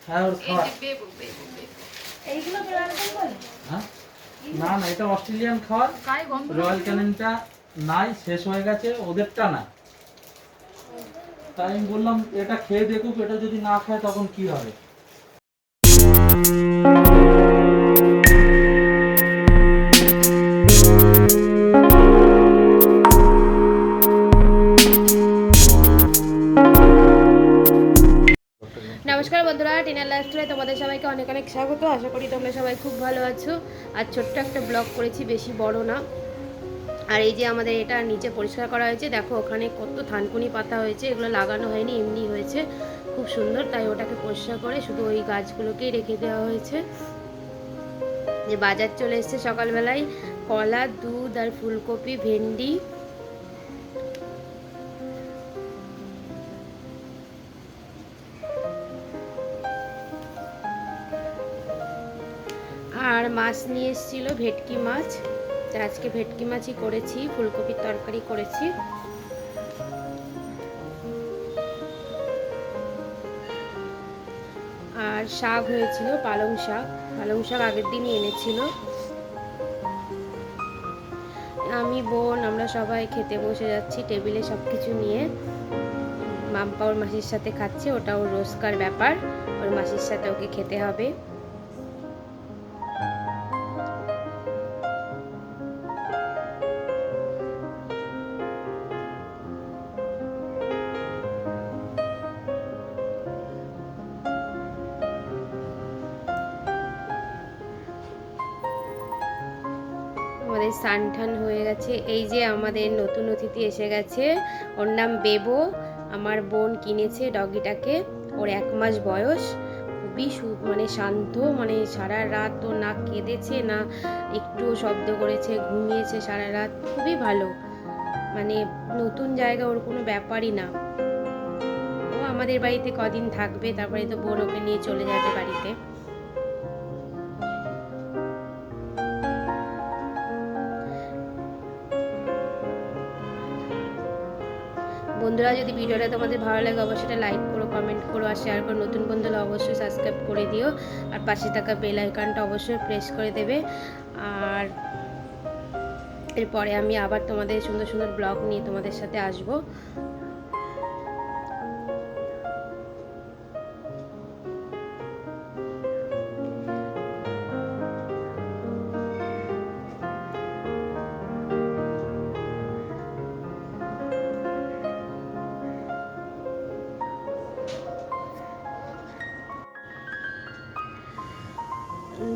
হ্যাঁ ওর খাবার। হ্যাঁ না না, এটা অস্ট্রেলিয়ান খাবার। রয়্যাল ক্যানিনটা নাই, শেষ হয়ে গেছে, ওদেরটা না। তাই আমি বললাম এটা খেয়ে দেখুক, এটা যদি না খায় তখন কি হবে। নমস্কার বন্ধুরা, টিনার লাইফস্টাইলে তোমাদের সবাইকে অনেক অনেক স্বাগত। আশা করি তোমরা সবাই খুব ভালো আছো। আর ছোট্ট একটা ব্লগ করেছি, বেশি বড় না। আর এই যে আমাদের এটা নিচে পরিষ্কার করা হয়েছে, দেখো ওখানে কত থানকুনি পাতা হয়েছে, এগুলো লাগানো হয়নি, এমনি হয়েছে, খুব সুন্দর। তাই ওটাকে পরিষ্কার করে শুধু ওই গাছগুলোকেই রেখে দেওয়া হয়েছে। যে বাজার চলে এসছে সকালবেলায়, কলা, দুধ আর ফুলকপি, ভেন্ডি, আর মাছ নিয়ে এসেছিলো, ভেটকি মাছ। আজকে ভেটকি মাছই করেছি, ফুলকপির তরকারি করেছি। আর শাক হয়েছিল, পালং শাক। পালং শাক আগের দিনই এনেছিল। আমি, বোন, আমরা সবাই খেতে বসে যাচ্ছি টেবিলে সব কিছু নিয়ে। মাম্পা ওর মাসির সাথে খাচ্ছে, ওটা ওর রোজকার ব্যাপার, ওর মাসির সাথে ওকে খেতে হবে। আমাদের স্নান টান হয়ে গেছে। এই যে আমাদের নতুন অতিথি এসে গেছে, ওর নাম বেবো। আমার বোন কিনেছে ডগিটাকে, ওর 1 মাস বয়স। খুবই মানে শান্ত, মানে সারা রাত তো না কেঁদেছে না একটু শব্দ করেছে, ঘুমিয়েছে সারা রাত, খুবই ভালো। মানে নতুন জায়গা, ওর কোনো ব্যাপারই না। ও আমাদের বাড়িতে কদিন থাকবে, তারপরে তো বোন ওকে নিয়ে চলে যাবে বাড়িতে। বন্ধুরা, যদি ভিডিওটা তোমাদের ভালো লাগে অবশ্যই লাইক করো, কমেন্ট করো আর শেয়ার করো। নতুন বন্ধুরা অবশ্যই সাবস্ক্রাইব করে দিও, আর পাশে থাকা বেল আইকনটা অবশ্যই প্রেস করে দেবে। আর এরপরে আমি আবার তোমাদের সুন্দর সুন্দর ব্লগ নিয়ে তোমাদের সাথে আসবো।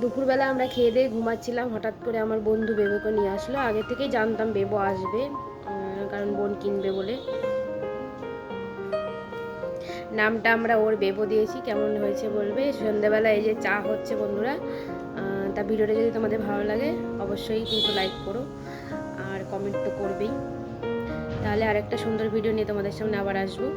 দুপুরবেলা আমরা খেয়ে দিয়ে ঘুমাচ্ছিলাম, হঠাৎ করে আমার বন্ধু বেবোকে নিয়ে আসলো। আগে থেকেই জানতাম বেবো আসবে, কারণ বোন কিনবে বলে। নামটা আমরা ওর বেবো দিয়েছি। কেমন হয়েছে বলবে। সন্ধ্যাবেলা এই যে চা হচ্ছে বন্ধুরা। তা ভিডিওটা যদি তোমাদের ভালো লাগে অবশ্যই কিন্তু লাইক করো, আর কমেন্ট তো করবেই। তাহলে আরেকটা সুন্দর ভিডিও নিয়ে তোমাদের সামনে আবার আসবো।